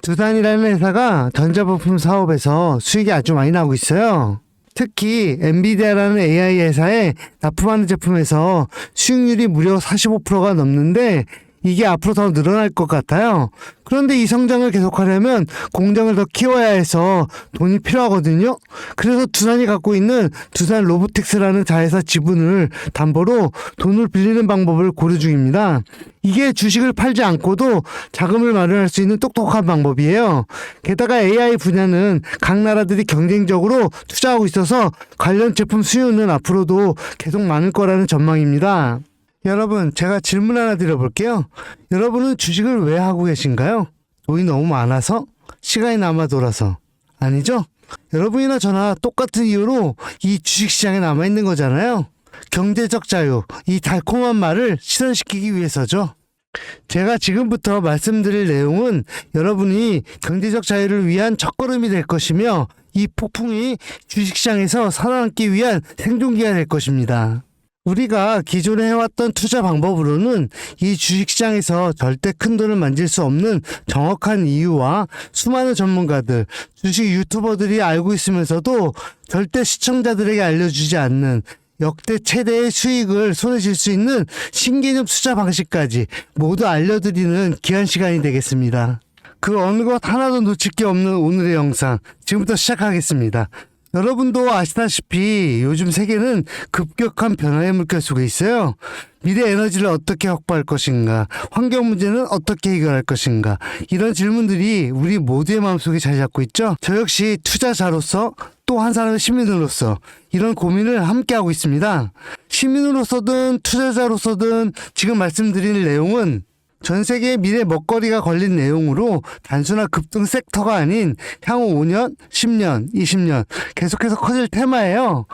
두산이라는 회사가 전자부품 사업에서 수익이 아주 많이 나고 있어요. 특히 엔비디아라는 AI 회사에 납품하는 제품에서 수익률이 무려 45%가 넘는데 이게 앞으로 더 늘어날 것 같아요. 그런데 이 성장을 계속하려면 공장을 더 키워야 해서 돈이 필요하거든요. 그래서 두산이 갖고 있는 두산 로보틱스라는 자회사 지분을 담보로 돈을 빌리는 방법을 고려 중입니다. 이게 주식을 팔지 않고도 자금을 마련할 수 있는 똑똑한 방법이에요. 게다가 AI 분야는 각 나라들이 경쟁적으로 투자하고 있어서 관련 제품 수요는 앞으로도 계속 많을 거라는 전망입니다. 여러분, 제가 질문 하나 드려볼게요. 여러분은 주식을 왜 하고 계신가요? 돈이 너무 많아서? 시간이 남아 돌아서? 아니죠? 여러분이나 저나 똑같은 이유로 이 주식시장에 남아있는 거잖아요. 경제적 자유, 이 달콤한 말을 실현시키기 위해서죠. 제가 지금부터 말씀드릴 내용은 여러분이 경제적 자유를 위한 첫걸음이 될 것이며 이 폭풍이 주식시장에서 살아남기 위한 생존기가 될 것입니다. 우리가 기존에 해왔던 투자 방법으로는 이 주식시장에서 절대 큰 돈을 만질 수 없는 정확한 이유와 수많은 전문가들, 주식 유튜버들이 알고 있으면서도 절대 시청자들에게 알려주지 않는 역대 최대의 수익을 손에 쥘 수 있는 신개념 투자 방식까지 모두 알려드리는 귀한 시간이 되겠습니다. 그 어느 것 하나도 놓칠 게 없는 오늘의 영상, 지금부터 시작하겠습니다. 여러분도 아시다시피 요즘 세계는 급격한 변화의 물결 속에 있어요. 미래 에너지를 어떻게 확보할 것인가, 환경 문제는 어떻게 해결할 것인가, 이런 질문들이 우리 모두의 마음속에 자리 잡고 있죠. 저 역시 투자자로서 또 한 사람의 시민으로서 이런 고민을 함께 하고 있습니다. 시민으로서든 투자자로서든 지금 말씀드릴 내용은 전 세계의 미래 먹거리가 걸린 내용으로 단순한 급등 섹터가 아닌 향후 5년, 10년, 20년 계속해서 커질 테마예요.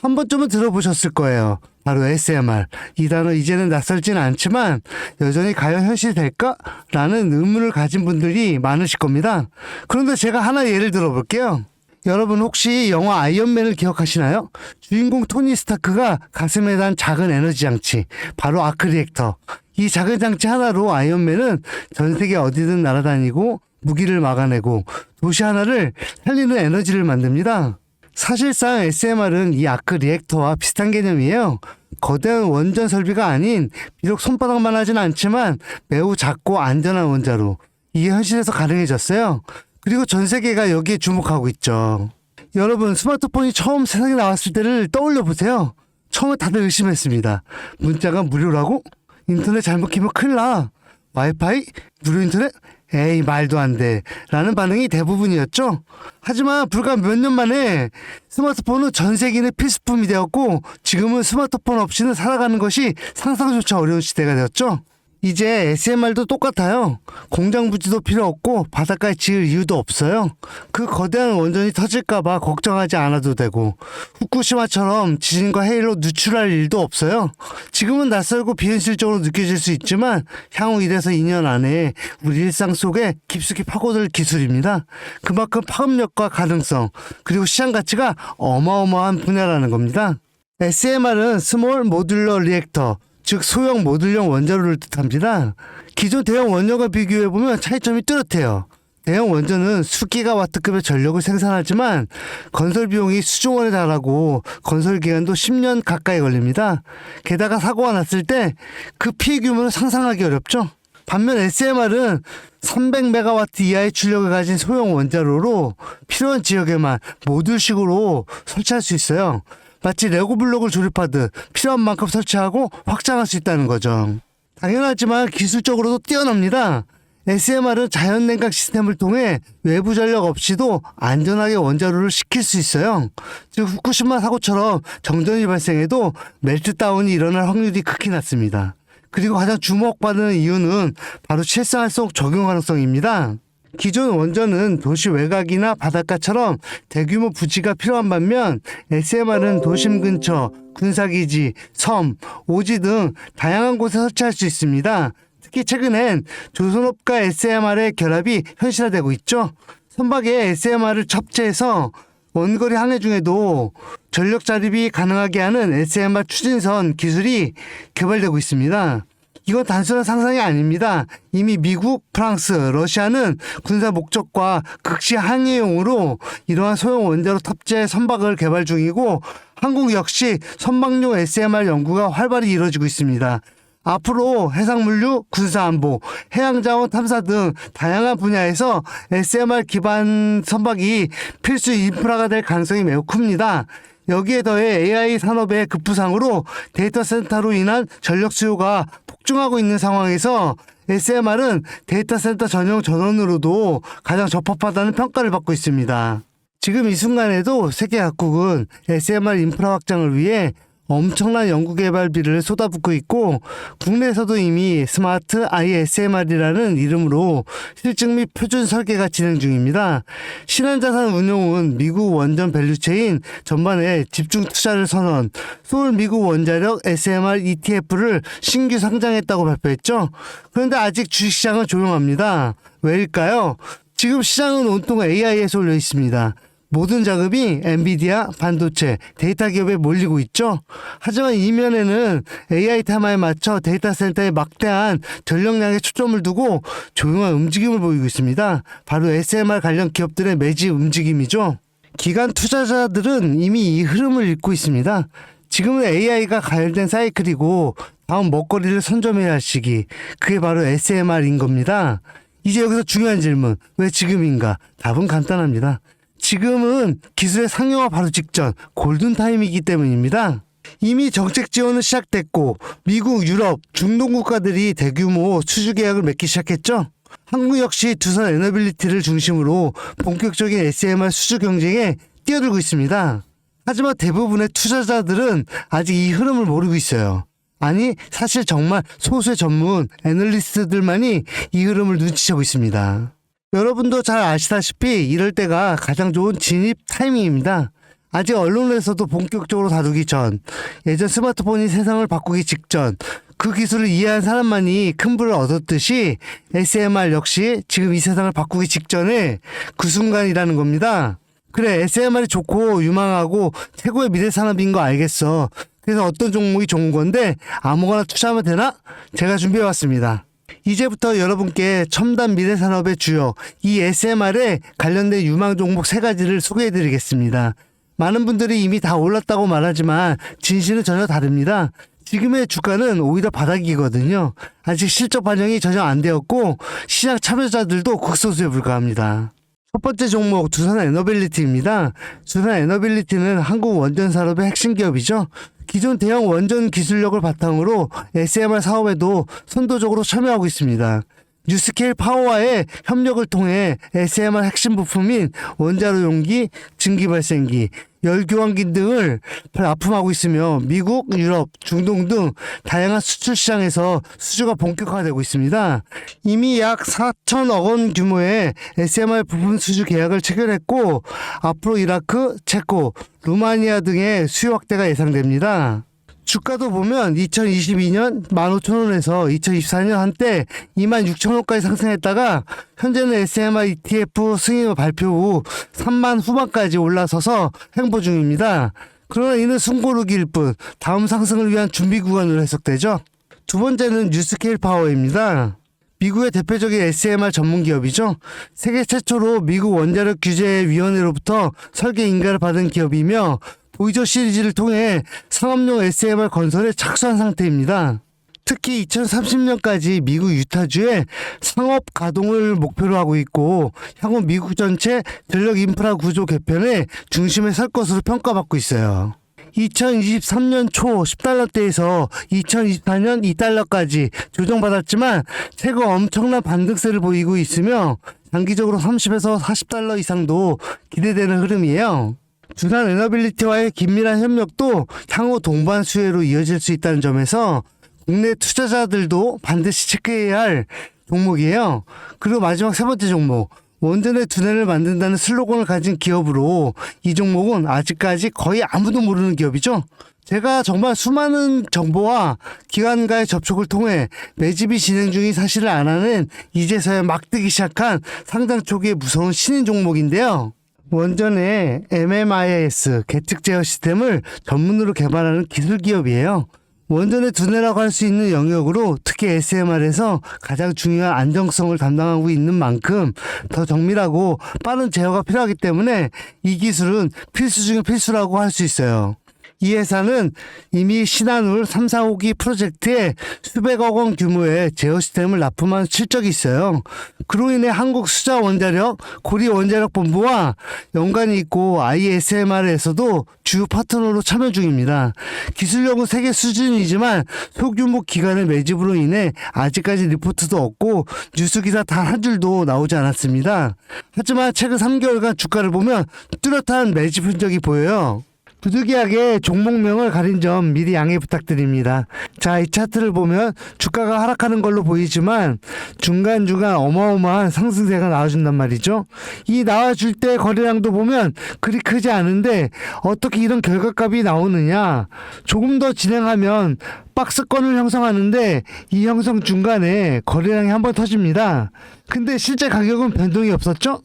한 번쯤은 들어보셨을 거예요. 바로 SMR. 이 단어 이제는 낯설지는 않지만 여전히 과연 현실이 될까? 라는 의문을 가진 분들이 많으실 겁니다. 그런데 제가 하나 예를 들어볼게요. 여러분 혹시 영화 아이언맨을 기억하시나요? 주인공 토니 스타크가 가슴에 단 작은 에너지 장치, 바로 아크 리액터. 이 작은 장치 하나로 아이언맨은 전 세계 어디든 날아다니고 무기를 막아내고 도시 하나를 살리는 에너지를 만듭니다. 사실상 SMR은 이 아크 리액터와 비슷한 개념이에요. 거대한 원전 설비가 아닌 비록 손바닥만 하진 않지만 매우 작고 안전한 원자로 이게 현실에서 가능해졌어요. 그리고 전 세계가 여기에 주목하고 있죠. 여러분, 스마트폰이 처음 세상에 나왔을 때를 떠올려 보세요. 처음에 다들 의심했습니다. 문자가 무료라고? 인터넷 잘못 키면 큰일 나. 와이파이? 무료 인터넷? 에이, 말도 안 돼. 라는 반응이 대부분이었죠. 하지만 불과 몇 년 만에 스마트폰은 전 세계인의 필수품이 되었고 지금은 스마트폰 없이는 살아가는 것이 상상조차 어려운 시대가 되었죠. 이제 SMR도 똑같아요. 공장 부지도 필요 없고 바닷가에 지을 이유도 없어요. 그 거대한 원전이 터질까봐 걱정하지 않아도 되고 후쿠시마처럼 지진과 해일로 누출할 일도 없어요. 지금은 낯설고 비현실적으로 느껴질 수 있지만 향후 1에서 2년 안에 우리 일상 속에 깊숙이 파고들 기술입니다. 그만큼 파급력과 가능성 그리고 시장 가치가 어마어마한 분야라는 겁니다. SMR은 스몰 모듈러 리액터, 즉 소형 모듈형 원자로를 뜻합니다. 기존 대형 원전과 비교해보면 차이점이 뚜렷해요. 대형 원전은 수기가와트급의 전력을 생산하지만 건설 비용이 수조 원에 달하고 건설 기간도 10년 가까이 걸립니다. 게다가 사고가 났을 때 그 피해 규모는 상상하기 어렵죠. 반면 SMR은 300메가와트 이하의 출력을 가진 소형 원자로로 필요한 지역에만 모듈식으로 설치할 수 있어요. 마치 레고 블록을 조립하듯 필요한 만큼 설치하고 확장할 수 있다는 거죠. 당연하지만 기술적으로도 뛰어납니다. SMR은 자연 냉각 시스템을 통해 외부 전력 없이도 안전하게 원자로를 식힐 수 있어요. 즉 후쿠시마 사고처럼 정전이 발생해도 멜트다운이 일어날 확률이 극히 낮습니다. 그리고 가장 주목받는 이유는 바로 실생활 속 적용 가능성입니다. 기존 원전은 도시 외곽이나 바닷가처럼 대규모 부지가 필요한 반면 SMR은 도심 근처, 군사기지, 섬, 오지 등 다양한 곳에 설치할 수 있습니다. 특히 최근엔 조선업과 SMR의 결합이 현실화되고 있죠. 선박에 SMR을 탑재해서 원거리 항해 중에도 전력 자립이 가능하게 하는 SMR 추진선 기술이 개발되고 있습니다. 이건 단순한 상상이 아닙니다. 이미 미국, 프랑스, 러시아는 군사 목적과 극시 항해용으로 이러한 소형 원자로 탑재 선박을 개발 중이고 한국 역시 선박용 SMR 연구가 활발히 이루어지고 있습니다. 앞으로 해상물류, 군사안보, 해양자원 탐사 등 다양한 분야에서 SMR 기반 선박이 필수 인프라가 될 가능성이 매우 큽니다. 여기에 더해 AI 산업의 급부상으로 데이터 센터로 인한 전력 수요가 폭증하고 있는 상황에서 SMR은 데이터 센터 전용 전원으로도 가장 적합하다는 평가를 받고 있습니다. 지금 이 순간에도 세계 각국은 SMR 인프라 확장을 위해 엄청난 연구개발비를 쏟아붓고 있고 국내에서도 이미 스마트 ISMR이라는 이름으로 실증 및 표준 설계가 진행 중입니다. 신한자산 운용은 미국 원전 밸류체인 전반에 집중 투자를 선언, 소울 미국 원자력 SMR ETF를 신규 상장했다고 발표했죠. 그런데 아직 주식시장은 조용합니다. 왜일까요? 지금 시장은 온통 AI에 쏠려 있습니다. 모든 자금이 엔비디아, 반도체, 데이터 기업에 몰리고 있죠. 하지만 이면에는 AI 테마에 맞춰 데이터 센터에 막대한 전력량에 초점을 두고 조용한 움직임을 보이고 있습니다. 바로 SMR 관련 기업들의 매집 움직임이죠. 기관 투자자들은 이미 이 흐름을 읽고 있습니다. 지금은 AI가 가열된 사이클이고 다음 먹거리를 선점해야 할 시기, 그게 바로 SMR인 겁니다. 이제 여기서 중요한 질문, 왜 지금인가? 답은 간단합니다. 지금은 기술의 상용화 바로 직전 골든타임이기 때문입니다. 이미 정책 지원은 시작됐고 미국, 유럽, 중동 국가들이 대규모 수주 계약을 맺기 시작했죠. 한국 역시 두산 에너빌리티를 중심으로 본격적인 SMR 수주 경쟁에 뛰어들고 있습니다. 하지만 대부분의 투자자들은 아직 이 흐름을 모르고 있어요. 아니, 사실 정말 소수의 전문 애널리스트들만이 이 흐름을 눈치채고 있습니다. 여러분도 잘 아시다시피 이럴 때가 가장 좋은 진입 타이밍입니다. 아직 언론에서도 본격적으로 다루기 전, 예전 스마트폰이 세상을 바꾸기 직전, 그 기술을 이해한 사람만이 큰 부를 얻었듯이 SMR 역시 지금 이 세상을 바꾸기 직전에 그 순간이라는 겁니다. 그래, SMR이 좋고 유망하고 최고의 미래 산업인 거 알겠어. 그래서 어떤 종목이 좋은 건데 아무거나 투자하면 되나? 제가 준비해왔습니다. 이제부터 여러분께 첨단 미래산업의 주역, 이 SMR에 관련된 유망 종목 3가지를 소개해드리겠습니다. 많은 분들이 이미 다 올랐다고 말하지만 진실은 전혀 다릅니다. 지금의 주가는 오히려 바닥이거든요. 아직 실적 반영이 전혀 안 되었고 시장 참여자들도 극소수에 불과합니다. 첫 번째 종목 두산 에너빌리티입니다. 두산 에너빌리티는 한국 원전 산업의 핵심 기업이죠. 기존 대형 원전 기술력을 바탕으로 SMR 사업에도 선도적으로 참여하고 있습니다. 뉴스케일 파워와의 협력을 통해 SMR 핵심 부품인 원자로 용기, 증기 발생기, 열교환기 등을 납품하고 있으며 미국, 유럽, 중동 등 다양한 수출 시장에서 수주가 본격화되고 있습니다. 이미 약 4천억 원 규모의 SMR 부품 수주 계약을 체결했고 앞으로 이라크, 체코, 루마니아 등의 수요 확대가 예상됩니다. 주가도 보면 2022년 15,000원에서 2024년 한때 26,000원까지 상승했다가 현재는 SMR ETF 승인 발표 후 3만 후반까지 올라서서 횡보 중입니다. 그러나 이는 숨고르기일 뿐 다음 상승을 위한 준비 구간으로 해석되죠. 두 번째는 뉴스케일 파워입니다. 미국의 대표적인 SMR 전문 기업이죠. 세계 최초로 미국 원자력 규제위원회로부터 설계 인가를 받은 기업이며 보이저 시리즈를 통해 상업용 SMR 건설에 착수한 상태입니다. 특히 2030년까지 미국 유타주에 상업 가동을 목표로 하고 있고 향후 미국 전체 전력 인프라 구조 개편의 중심에 설 것으로 평가받고 있어요. 2023년 초 10달러대에서 2024년 2달러까지 조정받았지만 최근 엄청난 반등세를 보이고 있으며 장기적으로 30에서 40달러 이상도 기대되는 흐름이에요. 두산 에너빌리티와의 긴밀한 협력도 향후 동반 수혜로 이어질 수 있다는 점에서 국내 투자자들도 반드시 체크해야 할 종목이에요. 그리고 마지막 3번째 종목, 원전의 두뇌를 만든다는 슬로건을 가진 기업으로 이 종목은 아직까지 거의 아무도 모르는 기업이죠. 제가 정말 수많은 정보와 기관과의 접촉을 통해 매집이 진행 중인 사실을 알아낸 이제서야 막 뜨기 시작한 상장 초기의 무서운 신인 종목인데요. 원전의 MMIS 계측 제어 시스템을 전문으로 개발하는 기술 기업이에요. 원전의 두뇌라고 할 수 있는 영역으로 특히 SMR에서 가장 중요한 안정성을 담당하고 있는 만큼 더 정밀하고 빠른 제어가 필요하기 때문에 이 기술은 필수 중의 필수라고 할 수 있어요. 이 회사는 이미 신한울 3, 4호기 프로젝트에 수백억 원 규모의 제어 시스템을 납품한 실적이 있어요. 그로 인해 한국수자원자력, 고리원자력본부와 연관이 있고 ISMR에서도 주요 파트너로 참여 중입니다. 기술력은 세계 수준이지만 소규모 기관의 매집으로 인해 아직까지 리포트도 없고 뉴스기사 단 한 줄도 나오지 않았습니다. 하지만 최근 3개월간 주가를 보면 뚜렷한 매집 흔적이 보여요. 부득이하게 종목명을 가린 점 미리 양해 부탁드립니다. 자, 이 차트를 보면 주가가 하락하는 걸로 보이지만 중간중간 어마어마한 상승세가 나와준단 말이죠. 이 나와줄 때 거래량도 보면 그리 크지 않은데 어떻게 이런 결과값이 나오느냐. 조금 더 진행하면 박스권을 형성하는데 이 형성 중간에 거래량이 한번 터집니다. 근데 실제 가격은 변동이 없었죠?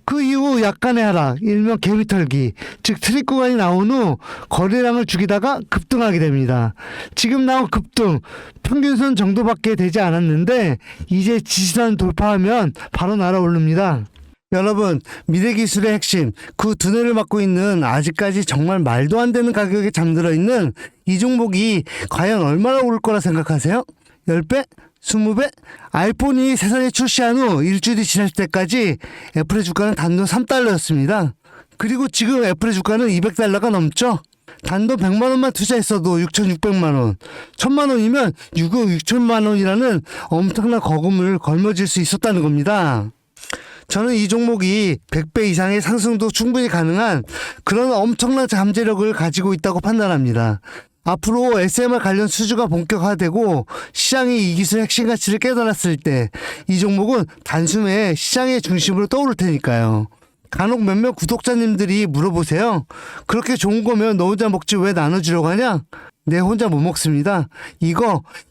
그 이후 약간의 하락, 일명 개미털기, 즉 트릭 구간이 나온 후 거래량을 죽이다가 급등하게 됩니다. 지금 나온 급등, 평균선 정도밖에 되지 않았는데 이제 지지선 돌파하면 바로 날아오릅니다. 여러분, 미래기술의 핵심, 그 두뇌를 맡고 있는 아직까지 정말 말도 안 되는 가격에 잠들어 있는 이 종목이 과연 얼마나 오를 거라 생각하세요? 10배? 20배? 아이폰이 세상에 출시한 후 일주일이 지날 때까지 애플의 주가는 단돈 3달러였습니다. 그리고 지금 애플의 주가는 200달러가 넘죠? 단돈 100만원만 투자했어도 6,600만원, 1,000만원이면 6억 6천만원이라는 엄청난 거금을 걸머쥘 수 있었다는 겁니다. 저는 이 종목이 100배 이상의 상승도 충분히 가능한 그런 엄청난 잠재력을 가지고 있다고 판단합니다. 앞으로 SMR 관련 수주가 본격화되고 시장이 이 기술의 핵심 가치를 깨달았을 때 이 종목은 단숨에 시장의 중심으로 떠오를 테니까요. 간혹 몇몇 구독자님들이 물어보세요. 그렇게 좋은 거면 너 혼자 먹지 왜 나눠주려고 하냐? 내 혼자 못 먹습니다.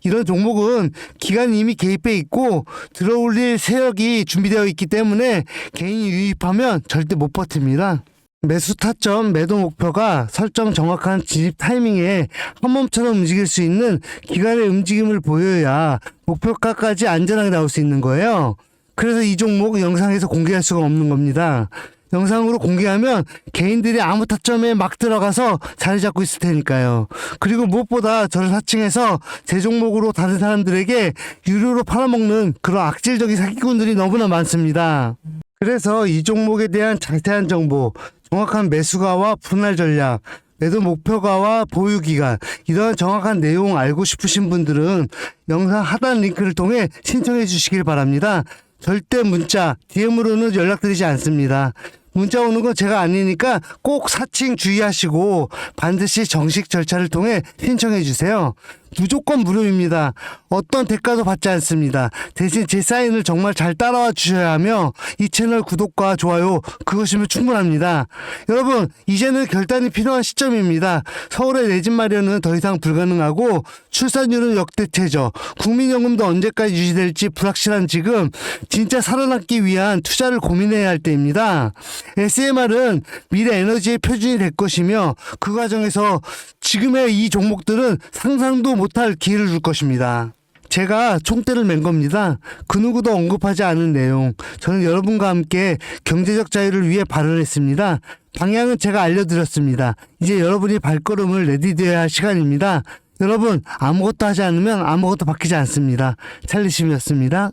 이런 종목은 기관이 이미 개입해 있고 들어올릴 세력이 준비되어 있기 때문에 개인이 유입하면 절대 못 버팁니다. 매수 타점, 매도 목표가 설정 정확한 진입 타이밍에 한몸처럼 움직일 수 있는 기관의 움직임을 보여야 목표가까지 안전하게 나올 수 있는 거예요. 그래서 이 종목 영상에서 공개할 수가 없는 겁니다. 영상으로 공개하면 개인들이 아무 타점에 막 들어가서 자리 잡고 있을 테니까요. 그리고 무엇보다 저를 사칭해서 제 종목으로 다른 사람들에게 유료로 팔아먹는 그런 악질적인 사기꾼들이 너무나 많습니다. 그래서 이 종목에 대한 자세한 정보, 정확한 매수가와 분할 전략, 매도 목표가와 보유 기간, 이런 정확한 내용 알고 싶으신 분들은 영상 하단 링크를 통해 신청해 주시길 바랍니다. 절대 문자, DM으로는 연락드리지 않습니다. 문자 오는 건 제가 아니니까 꼭 사칭 주의하시고 반드시 정식 절차를 통해 신청해 주세요. 무조건 무료입니다. 어떤 대가도 받지 않습니다. 대신 제 사인을 정말 잘 따라와 주셔야 하며 이 채널 구독과 좋아요 그것이면 충분합니다. 여러분, 이제는 결단이 필요한 시점입니다. 서울의 내 집 마련은 더 이상 불가능하고 출산율은 역대 최저, 국민연금도 언제까지 유지될지 불확실한 지금 진짜 살아남기 위한 투자를 고민해야 할 때입니다. SMR은 미래 에너지의 표준이 될 것이며 그 과정에서 지금의 이 종목들은 상상도 못할 기회를 줄 것입니다. 제가 총대를 맨 겁니다. 그 누구도 언급하지 않은 내용. 저는 여러분과 함께 경제적 자유를 위해 발언했습니다. 방향은 제가 알려드렸습니다. 이제 여러분이 발걸음을 내디뎌야 할 시간입니다. 여러분, 아무것도 하지 않으면 아무것도 바뀌지 않습니다. 찰리심이었습니다.